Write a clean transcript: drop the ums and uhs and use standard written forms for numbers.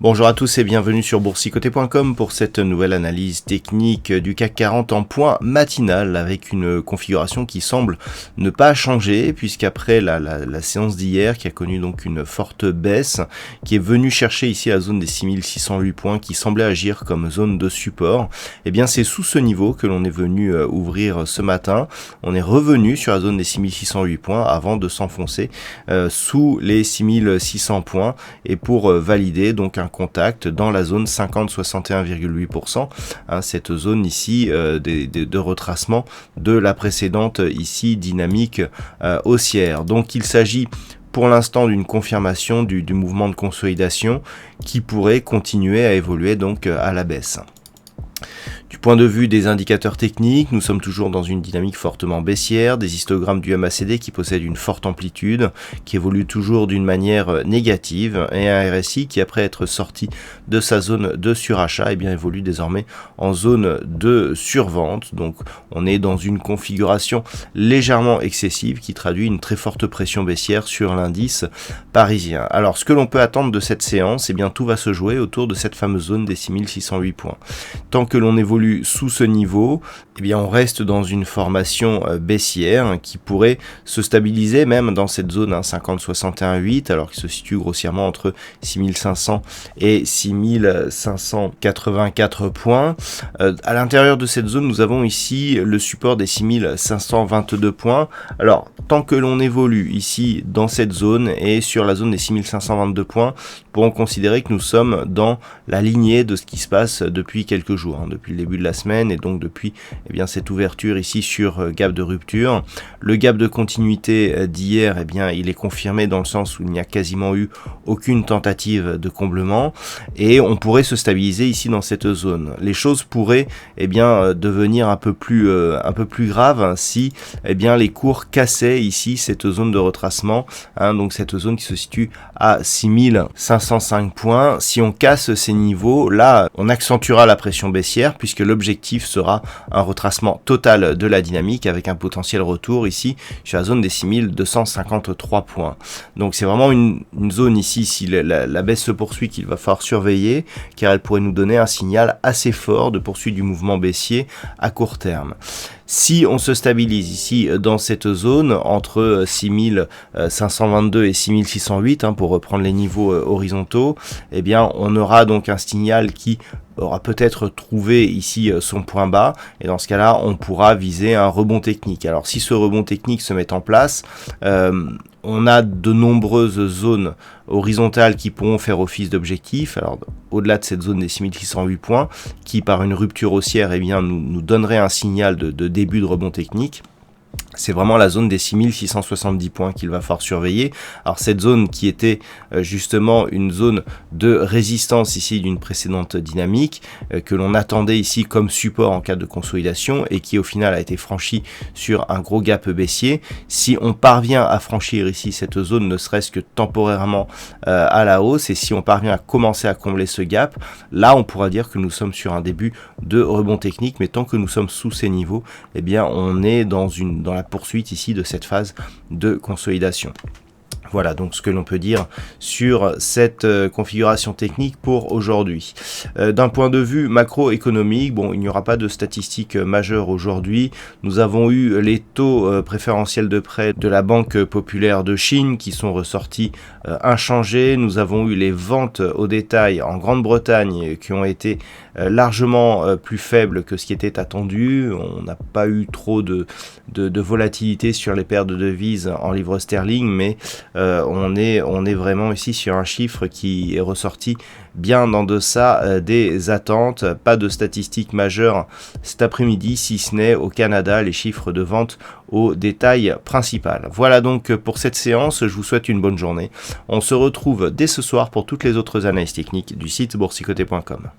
Bonjour à tous et bienvenue sur boursicoté.com pour cette nouvelle analyse technique du CAC 40 en point matinal avec une configuration qui semble ne pas changer puisqu'après la séance d'hier qui a connu donc une forte baisse qui est venue chercher ici la zone des 6608 points qui semblait agir comme zone de support, et bien c'est sous ce niveau que l'on est venu ouvrir ce matin. On est revenu sur la zone des 6608 points avant de s'enfoncer sous les 6600 points et pour valider donc un contact dans la zone 50-61,8%, cette zone ici de retracement de la précédente ici dynamique haussière. Donc il s'agit pour l'instant d'une confirmation du mouvement de consolidation qui pourrait continuer à évoluer donc à la baisse. Du point de vue des indicateurs techniques, nous sommes toujours dans une dynamique fortement baissière, des histogrammes du MACD qui possèdent une forte amplitude, qui évolue toujours d'une manière négative, et un RSI qui, après être sorti de sa zone de surachat, évolue désormais en zone de survente. Donc on est dans une configuration légèrement excessive qui traduit une très forte pression baissière sur l'indice parisien. Alors ce que l'on peut attendre de cette séance, tout va se jouer autour de cette fameuse zone des 6608 points. Tant que l'on évolue sous ce niveau, on reste dans une formation baissière qui pourrait se stabiliser même dans cette zone 50-61,8 alors qu'il se situe grossièrement entre 6500 et 6584 points. À l'intérieur de cette zone, nous avons ici le support des 6522 points. Alors, tant que l'on évolue ici dans cette zone et sur la zone des 6522 points, nous pourrons considérer que nous sommes dans la lignée de ce qui se passe depuis quelques jours, depuis le début de la semaine et donc depuis cette ouverture ici sur gap de rupture. Le gap de continuité d'hier, il est confirmé dans le sens où il n'y a quasiment eu aucune tentative de comblement et on pourrait se stabiliser ici dans cette zone. Les choses pourraient devenir un peu plus graves si les cours cassaient ici cette zone de retracement, donc cette zone qui se situe à 6505 points. Si on casse ces niveaux, là on accentuera la pression baissière puisque l'objectif sera un retracement total de la dynamique avec un potentiel retour ici sur la zone des 6253 points. Donc c'est vraiment une zone ici, si la baisse se poursuit, qu'il va falloir surveiller car elle pourrait nous donner un signal assez fort de poursuite du mouvement baissier à court terme. Si on se stabilise ici dans cette zone entre 6522 et 6608 pour reprendre les niveaux horizontaux, on aura donc un signal qui aura peut-être trouvé ici son point bas et dans ce cas-là on pourra viser un rebond technique. Alors si ce rebond technique se met en place, on a de nombreuses zones horizontales qui pourront faire office d'objectif. Alors au-delà de cette zone des 6608 points qui par une rupture haussière nous donnerait un signal de début de rebond technique. C'est vraiment la zone des 6670 points qu'il va falloir surveiller. Alors cette zone qui était justement une zone de résistance ici d'une précédente dynamique que l'on attendait ici comme support en cas de consolidation et qui au final a été franchie sur un gros gap baissier. Si on parvient à franchir ici cette zone ne serait-ce que temporairement à la hausse et si on parvient à commencer à combler ce gap, là on pourra dire que nous sommes sur un début de rebond technique, mais tant que nous sommes sous ces niveaux, on est dans la poursuite ici de cette phase de consolidation. Voilà donc ce que l'on peut dire sur cette configuration technique pour aujourd'hui. D'un point de vue macroéconomique, il n'y aura pas de statistiques majeures aujourd'hui. Nous avons eu les taux préférentiels de prêt de la Banque populaire de Chine qui sont ressortis inchangés. Nous avons eu les ventes au détail en Grande-Bretagne qui ont été largement plus faibles que ce qui était attendu. On n'a pas eu trop de volatilité sur les paires de devises en livres sterling, mais on est vraiment ici sur un chiffre qui est ressorti bien en deçà des attentes. Pas de statistiques majeures cet après-midi, si ce n'est au Canada les chiffres de vente au détail principal. Voilà donc pour cette séance, je vous souhaite une bonne journée. On se retrouve dès ce soir pour toutes les autres analyses techniques du site boursicoté.com.